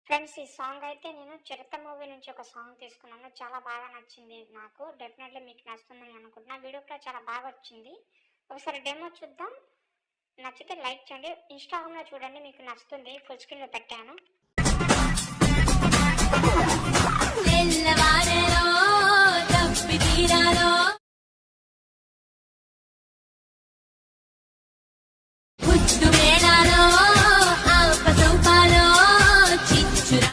Friends, ఈ song అయితే నేను 'చిరుత' మూవీ నుంచి ఒక సాంగ్ తీసుకున్నాను. చాలా బాగా నచ్చింది నాకు. డెఫినెట్‌లీ మీకు నచ్చుతుందని అనుకుంటున్నా. వీడియో కూడా చాలా బాగా వచ్చింది. ఒకసారి డెమో చూద్దాం. నచ్చితే లైక్ చేయండి. ఇన్‌స్టాగ్రామ్‌లో చూడండి, మీకు నచ్చుతుంది. ఫుల్ స్క్రీన్‌లో పెట్టాను. తెల్లవారలో తప్పి తీరాలో పుట్టు మేళాలో ఆపసౌపాలో చిచ్చురా.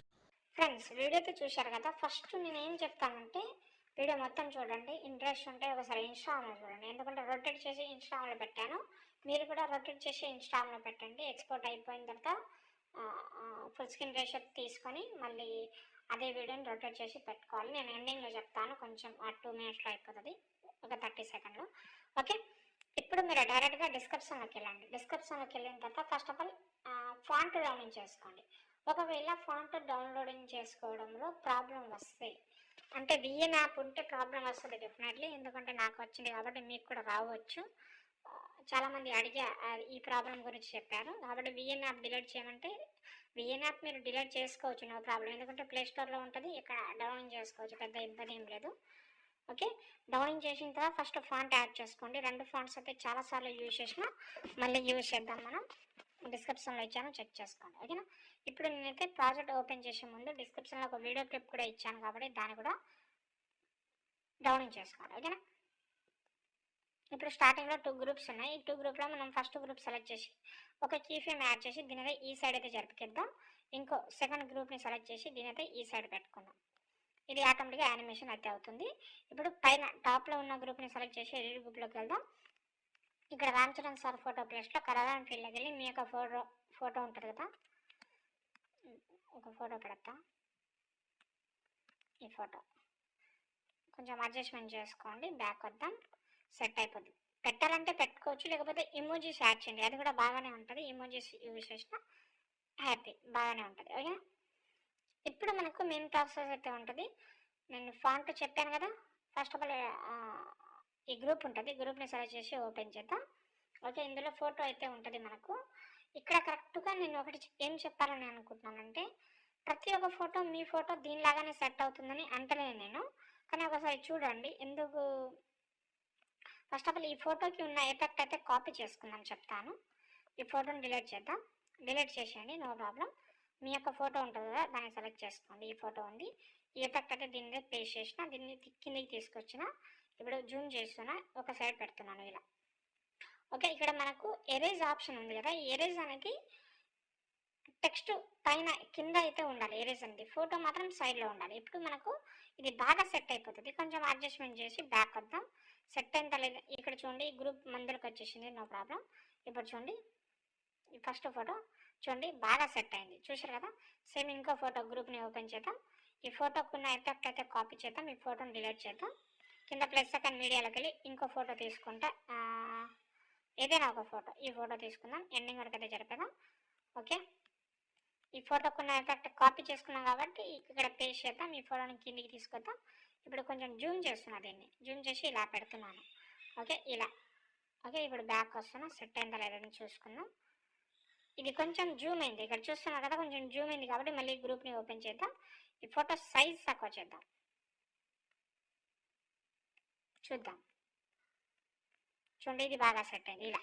ఫ్రెండ్స్, వీడియో అయితే చూశారు కదా. ఫస్ట్ నేను ఏం చెప్తానంటే వీడియో మొత్తం చూడండి. ఇంట్రెస్ట్ ఉంటే ఒకసారి ఇన్‌స్టాగ్రామ్‌లో చూడండి. ఎందుకంటే రొటేట్ చేసి ఇన్‌స్టాగ్రామ్‌లో పెట్టాను. మీరు కూడా రొటేట్ చేసి ఇన్‌స్టాగ్రామ్‌లో పెట్టండి. ఎక్స్‌పోర్ట్ అయిపోయిన తర్వాత ఫుల్ స్క్రీన్ రేషియో తీసుకొని మళ్ళీ అదే వీడియోని రొటేట్ చేసి పెట్టుకోవాలి. నేను ఎండింగ్లో చెప్తాను. కొంచెం 2 మినిట్స్లో అయిపోతుంది, ఒక 30 సెకండ్లో. ఓకే, ఇప్పుడు మీరు డైరెక్ట్గా డిస్క్రిప్షన్లోకి వెళ్ళండి. డిస్క్రిప్షన్లోకి వెళ్ళిన తర్వాత first of all font download చేసుకోండి. ఒకవేళ ఫాంట్ డౌన్లోడింగ్ చేసుకోవడంలో ప్రాబ్లం వస్తే, అంటే విఎన్ యాప్ ఉంటే ప్రాబ్లం వస్తుంది డెఫినెట్లీ. ఎందుకంటే నాకు వచ్చింది కాబట్టి మీకు కూడా రావచ్చు. చాలామంది అడిగా ఈ ప్రాబ్లం గురించి చెప్పారు. కాబట్టి విఎన్ యాప్ డిలీట్ చేయమంటే విఎన్ యాప్ మీరు డిలీట్ చేసుకోవచ్చు, నో ప్రాబ్లం. ఎందుకంటే ప్లే స్టోర్లో ఉంటుంది, ఇక్కడ డౌన్లోడ్ చేసుకోవచ్చు, పెద్ద ఇబ్బంది ఏం లేదు. ఓకే, డౌన్లోడ్ చేసిన తర్వాత ఫస్ట్ ఫాంట్ యాడ్ చేసుకోండి. 2 ఫాంట్స్ అయితే చాలాసార్లు యూజ్ చేసిన, మళ్ళీ యూజ్ చేద్దాం మనం. డిస్క్రిప్షన్లో ఇచ్చాను, చెక్ చేసుకోండి. ఓకేనా. ఇప్పుడు నేనైతే ప్రాజెక్ట్ ఓపెన్ చేసే ముందు డిస్క్రిప్షన్లో ఒక వీడియో క్లిప్ కూడా ఇచ్చాను కాబట్టి దాన్ని కూడా డౌన్లోడ్ చేసుకోండి. ఓకేనా. ఇప్పుడు స్టార్టింగ్లో 2 గ్రూప్స్ ఉన్నాయి. ఈ 2 గ్రూప్లో మనం ఫస్ట్ గ్రూప్ సెలెక్ట్ చేసి ఒక కీ ఫ్రేమ్ యాడ్ చేసి దీని ఈ సైడ్ అయితే జరిపిద్దాం. ఇంకో సెకండ్ గ్రూప్ని సెలెక్ట్ చేసి దీని అయితే ఈ సైడ్ పెట్టుకుందాం. ఇది ఆటోమేటిక్గా యానిమేషన్ అయితే అవుతుంది. ఇప్పుడు పైన టాప్లో ఉన్న గ్రూప్ని సెలెక్ట్ చేసి ఎడిట్ గ్రూప్లోకి వెళ్దాం. ఇక్కడ రామ్ చరణ్ సార్ ఫోటో ప్లేస్లో కలర్ అండ్ ఫీల్డ్లోకి వెళ్ళి మీ యొక్క ఫోటో ఉంటుంది కదా, ఒక ఫోటో పెడతా. ఈ ఫోటో కొంచెం అడ్జస్ట్మెంట్ చేసుకోండి. బ్యాక్ వద్దాం, సెట్ అయిపోద్ది. పెట్టాలంటే పెట్టుకోవచ్చు, లేకపోతే ఇమోజీస్ యాడ్ చేయండి, అది కూడా బాగానే ఉంటుంది. ఇమోజీస్ యూజ్ చేసిన హ్యాపీ బాగానే ఉంటుంది. ఓకే, ఇప్పుడు మనకు మెయిన్ ప్రాసెస్ అయితే ఉంటుంది. నేను ఫాంట్ చెప్పాను కదా. ఫస్ట్ ఆఫ్ ఆల్ ఈ గ్రూప్ ఉంటుంది, గ్రూప్ని సెలెక్ట్ చేసి ఓపెన్ చేద్దాం. ఓకే, ఇందులో ఫోటో అయితే ఉంటుంది మనకు. ఇక్కడ కరెక్ట్గా నేను ఒకటి ఏం చెప్పాలని అనుకుంటున్నానంటే, ప్రతి ఒక్క ఫోటో మీ ఫోటో దీనిలాగానే సెట్ అవుతుందని అంటలేను నేను, కానీ ఒకసారి చూడండి. ఎందుకు ఫస్ట్ ఆఫ్ ఆల్ ఈ ఫోటోకి ఉన్న ఎఫెక్ట్ అయితే కాపీ చేసుకుందాం చెప్తాను. ఈ ఫోటోని డిలీట్ చేద్దాం. డిలీట్ చేసేయండి, నో ప్రాబ్లం. మీ యొక్క ఫోటో ఉంటుంది కదా, దాన్ని సెలెక్ట్ చేసుకోండి. ఈ ఫోటో ఉంది, ఈ ఎఫెక్ట్ అయితే దీన్ని పేస్ట్ చేసిన, దీన్ని కిందకి తీసుకొచ్చిన. ఇప్పుడు జూమ్ చేస్తున్నా, ఒక సైడ్ పెడుతున్నాను ఇలా. ఓకే, ఇక్కడ మనకు ఎరేజ్ ఆప్షన్ ఉంది కదా. ఈ ఎరేజ్ అనేది టెక్స్ట్ పైన కింద అయితే ఉండాలి. ఎరేజ్ అనేది ఫోటో మాత్రం సైడ్లో ఉండాలి. ఇప్పుడు మనకు ఇది బాగా సెట్ అయిపోతుంది. కొంచెం అడ్జస్ట్మెంట్ చేసి బ్యాక్ వద్దాం. సెట్ అయిన లేదా ఇక్కడ చూడండి, గ్రూప్ మందులకు వచ్చేసింది, నో ప్రాబ్లం. ఇప్పుడు చూడండి, ఈ ఫస్ట్ ఫోటో చూడండి బాగా సెట్ అయింది, చూసారు కదా. సేమ్ ఇంకో ఫోటో గ్రూప్ని ఓపెన్ చేద్దాం. ఈ ఫోటోకు ఉన్న ఎఫెక్ట్ అయితే కాపీ చేద్దాం. ఈ ఫోటోని డిలీట్ చేద్దాం. కింద ప్లస్ సెకండ్ మీడియాలోకి వెళ్ళి ఇంకో ఫోటో తీసుకుంటా, ఏదైనా ఒక ఫోటో, ఈ ఫోటో తీసుకుందాం. ఎండింగ్ వరకు అయితే జరిపేద్దాం. ఓకే, ఈ ఫోటోకున్న ఎఫెక్ట్ కాపీ చేసుకున్నాం కాబట్టి ఇక్కడ పేస్ట్ చేద్దాం. ఈ ఫోటోని కిందికి తీసుకొద్దాం. ఇప్పుడు కొంచెం జూమ్ చేస్తున్నా, దీన్ని జూమ్ చేసి ఇలా పెడుతున్నాను. ఓకే, ఇలా. ఓకే, ఇప్పుడు బ్యాక్ వస్తున్నా. సెట్ అయిందా లేదని చూసుకుందాం. ఇది కొంచెం జూమ్ అయింది, ఇక్కడ చూస్తున్నా కదా, కొంచెం జూమ్ అయింది కాబట్టి మళ్ళీ గ్రూప్ని ఓపెన్ చేద్దాం. ఈ ఫోటో సైజ్ తక్కువ చేద్దాం, చూద్దాం. చూడండి, ఇది బాగా సెట్ అయింది. ఇలా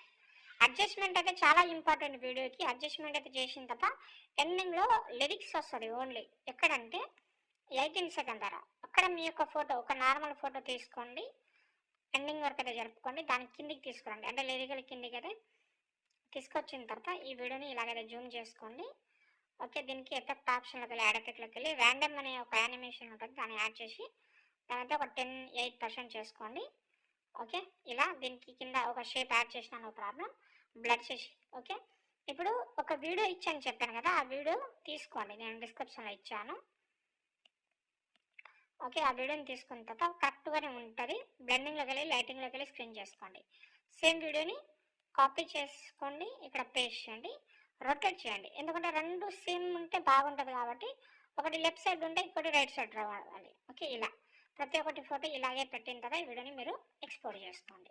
అడ్జస్ట్మెంట్ అయితే చాలా ఇంపార్టెంట్ వీడియోకి. అడ్జస్ట్మెంట్ అయితే చేసిన తర్వాత ఎండింగ్లో లిరిక్స్ వస్తుంది ఓన్లీ. ఎక్కడంటే 18 సెకండ్ ధర, అక్కడ మీ యొక్క ఫోటో, ఒక నార్మల్ ఫోటో తీసుకోండి. ఎండింగ్ వరకు అయితే జరుపుకోండి, దాని కిందికి తీసుకురండి, అంటే లిరికల్ కిందికి అయితే తీసుకొచ్చిన తర్వాత ఈ వీడియోని ఇలాగైతే జూమ్ చేసుకోండి. ఓకే, దీనికి ఎఫెక్ట్ ఆప్షన్లోకి వెళ్ళి యాడ్ ఎఫెక్ట్లోకి వెళ్ళి ర్యాండమ్ అనే ఒక యానిమేషన్ ఉంటుంది, దాన్ని యాడ్ చేసి దానితో ఒక 8% చేసుకోండి. ఓకే, ఇలా దీనికి కింద ఒక షేప్ యాడ్ చేసిన, నో ప్రాబ్లం. బ్లర్ చేసి ఓకే. ఇప్పుడు ఒక వీడియో ఇచ్చాను చెప్పాను కదా, ఆ వీడియో తీసుకోండి, నేను డిస్క్రిప్షన్లో ఇచ్చాను. ఓకే, ఆ వీడియోని తీసుకున్న తర్వాత కరెక్ట్గానే ఉంటుంది. బ్లెండింగ్లోకి వెళ్ళి లైటింగ్లోకి వెళ్ళి స్క్రీన్ చేసుకోండి. సేమ్ వీడియోని కాపీ చేసుకోండి, ఇక్కడ పేస్ట్ చేయండి, రొటేట్ చేయండి. ఎందుకంటే 2 సేమ్ ఉంటే బాగుంటుంది కాబట్టి, ఒకటి లెఫ్ట్ సైడ్ ఉంటే ఇంకోటి రైట్ సైడ్ రావాలి. ఓకే, ఇలా ప్రతి ఒక్కటి ఫోటో ఇలాగే పెట్టిన తర్వాత ఈ వీడియోని మీరు ఎక్స్పోర్ట్ చేసుకోండి.